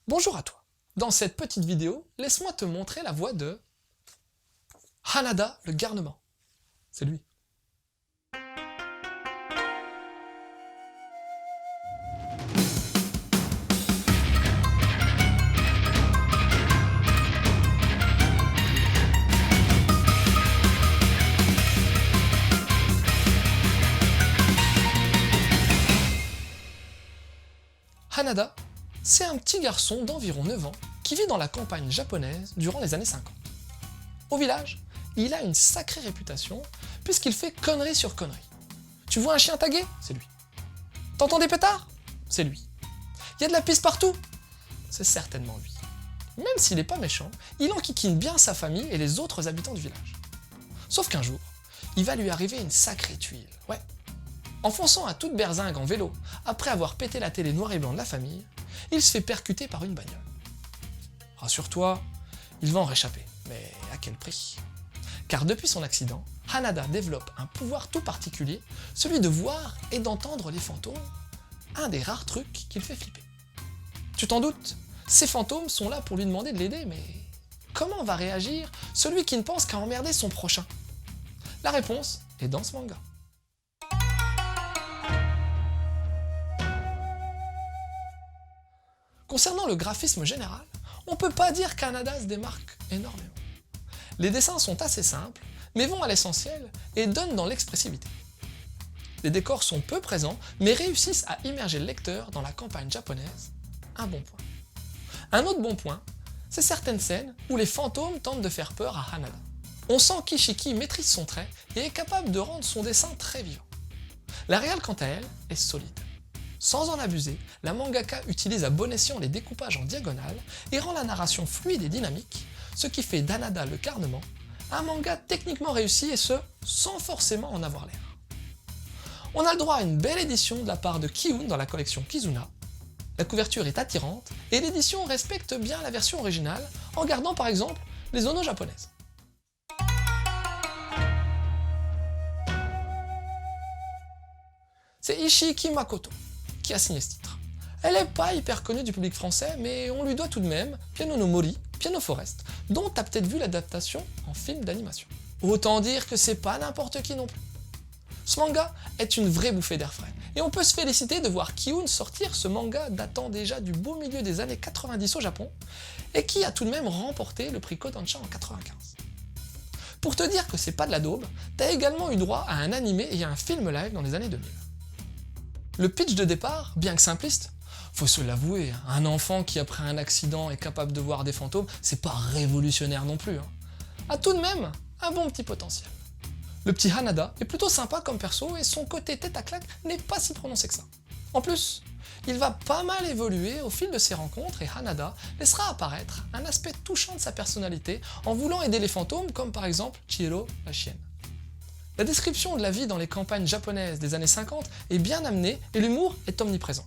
Bonjour à toi. Dans cette petite vidéo, laisse-moi te montrer la voix de Hanada le garnement. C'est lui. Hanada, c'est un petit garçon d'environ 9 ans qui vit dans la campagne japonaise durant les années 50. Au village, il a une sacrée réputation puisqu'il fait connerie sur connerie. Tu vois un chien tagué? C'est lui. T'entends des pétards? C'est lui. Il y a de la pisse partout? C'est certainement lui. Même s'il n'est pas méchant, il enquiquine bien sa famille et les autres habitants du village. Sauf qu'un jour, il va lui arriver une sacrée tuile. Ouais. En fonçant à toute berzingue en vélo, après avoir pété la télé noir et blanc de la famille, il se fait percuter par une bagnole. Rassure-toi, il va en réchapper, mais à quel prix? Car depuis son accident, Hanada développe un pouvoir tout particulier, celui de voir et d'entendre les fantômes, un des rares trucs qui le fait flipper. Tu t'en doutes, ces fantômes sont là pour lui demander de l'aider, mais comment va réagir celui qui ne pense qu'à emmerder son prochain? La réponse est dans ce manga. Concernant le graphisme général, on peut pas dire qu'Hanada se démarque énormément. Les dessins sont assez simples, mais vont à l'essentiel et donnent dans l'expressivité. Les décors sont peu présents, mais réussissent à immerger le lecteur dans la campagne japonaise. Un bon point. Un autre bon point, c'est certaines scènes où les fantômes tentent de faire peur à Hanada. On sent qu'Ishiki maîtrise son trait et est capable de rendre son dessin très vivant. La réal, quant à elle, est solide. Sans en abuser, la mangaka utilise à bon escient les découpages en diagonale et rend la narration fluide et dynamique, ce qui fait d'Hanada le garnement un manga techniquement réussi et ce, sans forcément en avoir l'air. On a le droit à une belle édition de la part de Kiun dans la collection Kizuna. La couverture est attirante et l'édition respecte bien la version originale en gardant par exemple les onos japonaises. C'est Ishiki Makoto qui a signé ce titre. Elle n'est pas hyper connue du public français, mais on lui doit tout de même Piano no Mori, Piano Forest, dont t'as peut-être vu l'adaptation en film d'animation. Autant dire que c'est pas n'importe qui non plus. Ce manga est une vraie bouffée d'air frais, et on peut se féliciter de voir Kiun sortir ce manga datant déjà du beau milieu des années 90 au Japon, et qui a tout de même remporté le prix Kodansha en 95. Pour te dire que c'est pas de la daube, t'as également eu droit à un animé et à un film live dans les années 2000. Le pitch de départ, bien que simpliste, faut se l'avouer, un enfant qui après un accident est capable de voir des fantômes, c'est pas révolutionnaire non plus. A tout de même un bon petit potentiel. Le petit Hanada est plutôt sympa comme perso et son côté tête à claque n'est pas si prononcé que ça. En plus, il va pas mal évoluer au fil de ses rencontres et Hanada laissera apparaître un aspect touchant de sa personnalité en voulant aider les fantômes comme par exemple Chihiro, la chienne. La description de la vie dans les campagnes japonaises des années 50 est bien amenée et l'humour est omniprésent.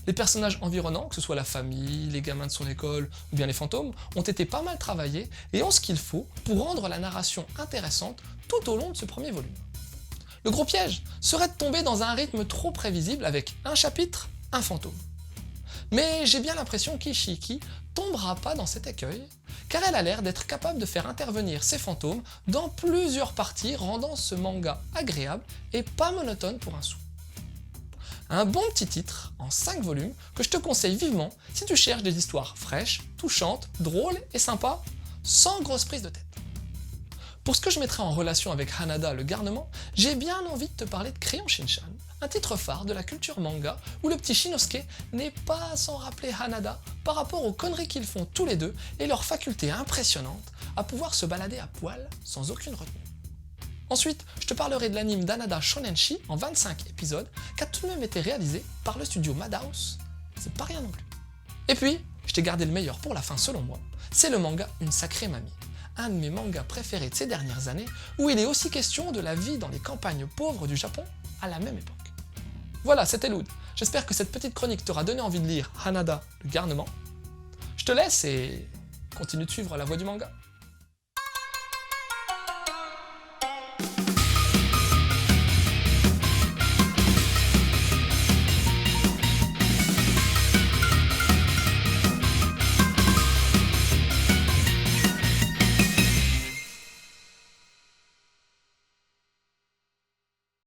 Les personnages environnants, que ce soit la famille, les gamins de son école ou bien les fantômes, ont été pas mal travaillés et ont ce qu'il faut pour rendre la narration intéressante tout au long de ce premier volume. Le gros piège serait de tomber dans un rythme trop prévisible avec un chapitre, un fantôme. Mais j'ai bien l'impression qu'Ishiki tombera pas dans cet écueil, car elle a l'air d'être capable de faire intervenir ses fantômes dans plusieurs parties, rendant ce manga agréable et pas monotone pour un sou. Un bon petit titre, en 5 volumes, que je te conseille vivement si tu cherches des histoires fraîches, touchantes, drôles et sympas, sans grosse prise de tête. Pour ce que je mettrai en relation avec Hanada le garnement, j'ai bien envie de te parler de Crayon Shinchan, un titre phare de la culture manga où le petit Shinosuke n'est pas sans rappeler Hanada par rapport aux conneries qu'ils font tous les deux et leur faculté impressionnante à pouvoir se balader à poil sans aucune retenue. Ensuite, je te parlerai de l'anime d'Hanada Shonenshi en 25 épisodes qui a tout de même été réalisé par le studio Madhouse, c'est pas rien non plus. Et puis, je t'ai gardé le meilleur pour la fin selon moi, c'est le manga Une sacrée mamie, un de mes mangas préférés de ces dernières années où il est aussi question de la vie dans les campagnes pauvres du Japon à la même époque. Voilà, c'était Loud. J'espère que cette petite chronique t'aura donné envie de lire Hanada le garnement. Je te laisse et continue de suivre la voie du manga.